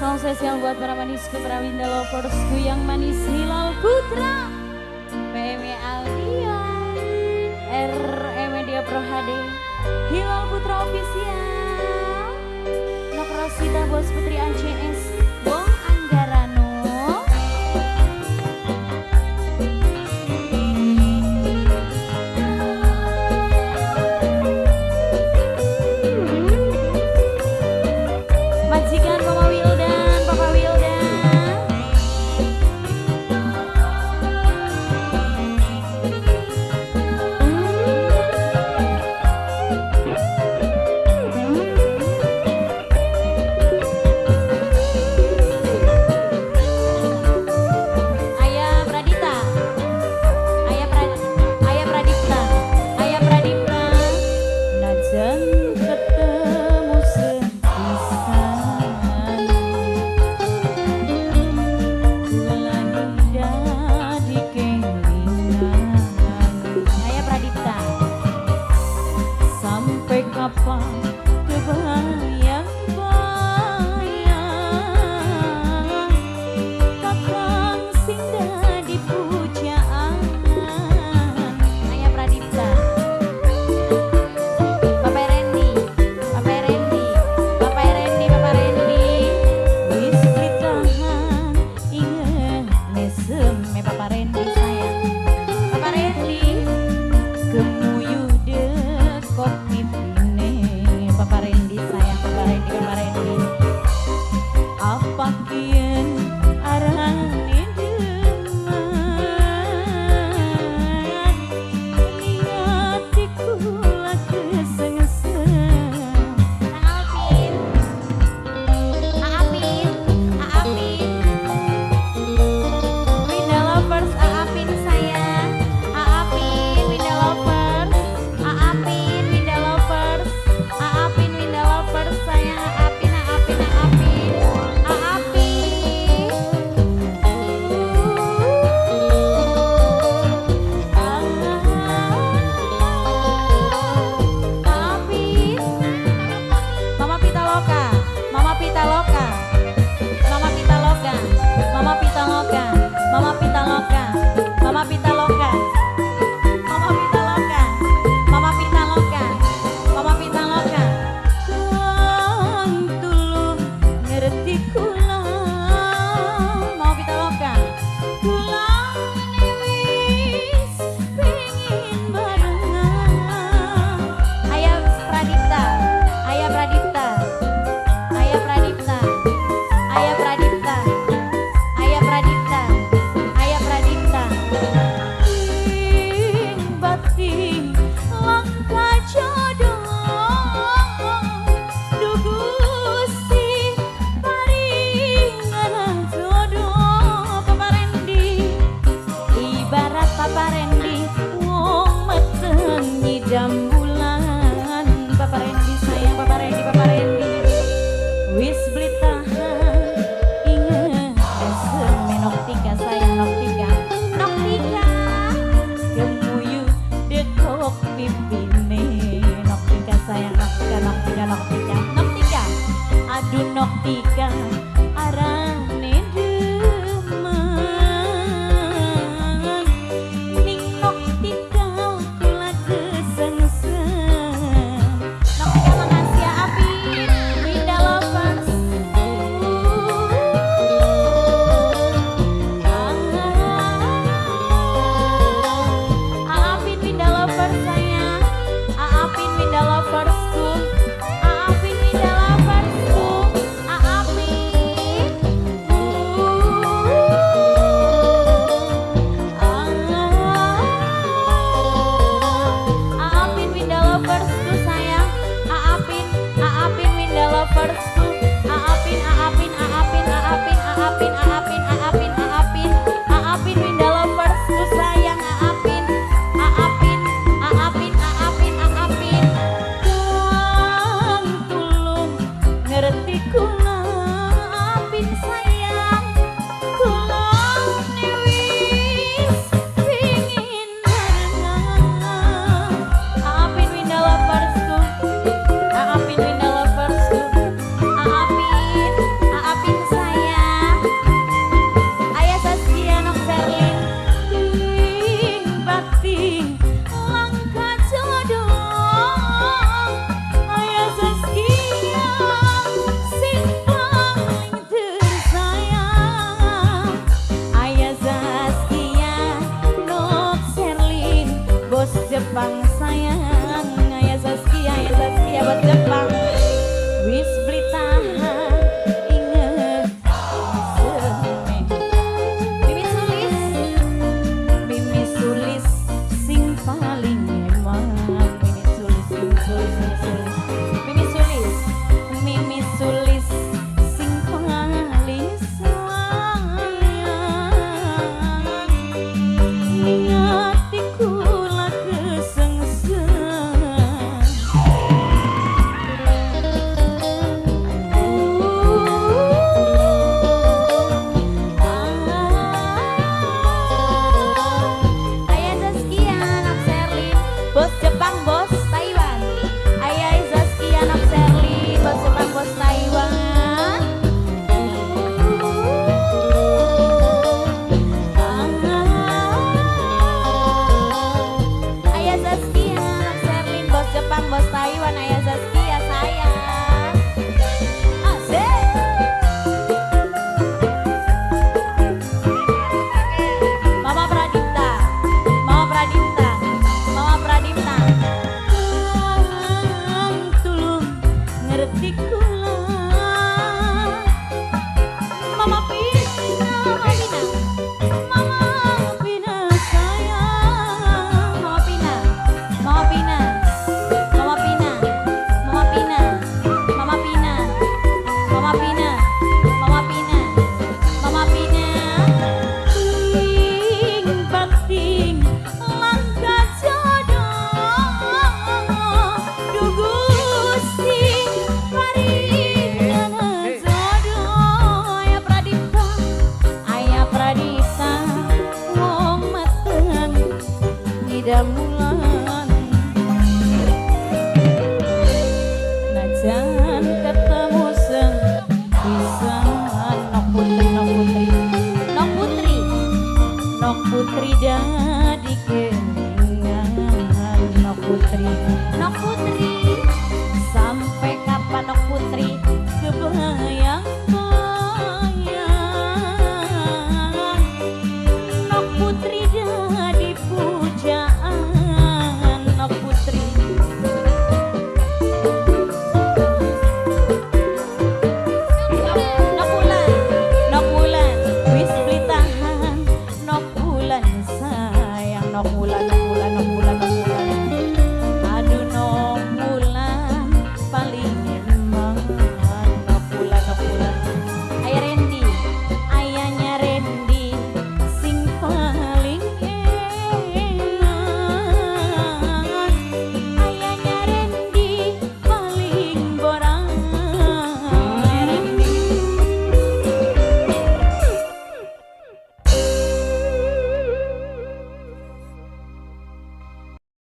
Salam spesial buat para manisku, para Winda Loversku yang manis. Hilal Putra, PME Audio, RE Media Pro HD, Hilal Putra Official, Nok Rosita Bos Putri ACS, Bong Anggarano. Majikan Mama Wildan, Papa Wildan. Ayah Pradita, Ayah Pradipta, Ayah Pradipta. Najan ketemu sepisan, lagi jadi kelingan. Ayah Pradipta, sampai kapan kebayang-bayang kakang sing dadi pujaan. Ayah Pradipta, Papa Randy, Papa Randy, Papa Randy, Papa Randy. Wis ditahan inget mesem Papa Randy sayang. Papa Randy, kemuyu dek kopi pine. Papa Randy sayang, Papa Randy, Papa Randy. Apa kian arane deman, niati kula keseng-seng. Aapin, Aapin, Aapin. Winda Lovers, Aapin sayang. Aapin, Winda Lovers. Aapin, Winda Lovers. Aapin, Winda Lovers sayang. Aapin, Aapin, Aapin. Aapin. Aapin. Mama Pitaloka, Mama Pitaloka, Mama Pitaloka, Mama Pitaloka, Mama Pitaloka, Mama Pitaloka, Mama Pitaloka, Mama Pitaloka, Mama Pitaloka. Tuang tulung ngerti kula, Mama Pitaloka. Kula wis pengin barengan. Ayah Pradipta, Ayah Pradipta, Ayah Pradipta, Ayah Pradipta, Ayah Pradipta, Ayah Pradipta. Batin langkah jodoh, dugusi paringan jodoh. Papa Randy, ibarat Papa Randy, wong meteng nyidam bulan. Papa Randy sayang, Papa Randy, Papa Randy. Wis beli tahan inget eseme Noktika sayang, Noktika, Noktika. Kemuyu dekok pipine, Noktika sayang, Noktika, Noktika, Noktika, Noktika. Aduh Noktika arane demen, ning Noktika kula keseng-seng. Noktika makasih ya Apin, Winda Lovers. Aapin Winda Lovers sayang. Aapin Winda Loversku. Aapin Winda Loversku. Aapin ya buat Jepang. Wis beli tahan inget semen. Mimi Sulis sing paling emang. Mimi Sulis sing paling sayang. Ngati kula kesengsem. Ayah Zaskia anak Sherlyn, bos Jepang bos Taiwan. Ayah Zaskia anak Sherlyn, bos Jepang bos Taiwan. Ayah Zaskia anak Sherlyn, bos Jepang bos Taiwan. Ayah Zaskia sayang. Asik. Mama Pradipta, Mama Pradipta, Mama Pradipta. Tulung ngerti kula. Mama Pina, Mama Pina, Mama Pina sayang. Mama Pina, Mama Pina, Mama Pina, Mama Pina, Mama Pina, Mama Pina, Mama Pina, Mama Pina. Ting bakting langka jodoh. Du Gusti paringana jodoh. Ayah Pradipta, Ayah Pradipta wong mateng idamulan. Najan ketemu seng bisa nok putri, nok putri, nok putri, nok putri jadi keningan. Nok putri, nok putri, sampai kapan nok putri kebayang-bayang. Nok putri jadi pujaan. Nok putri. Nok bulan, wis beli tahan. Nok bulan sayang, nok bulan.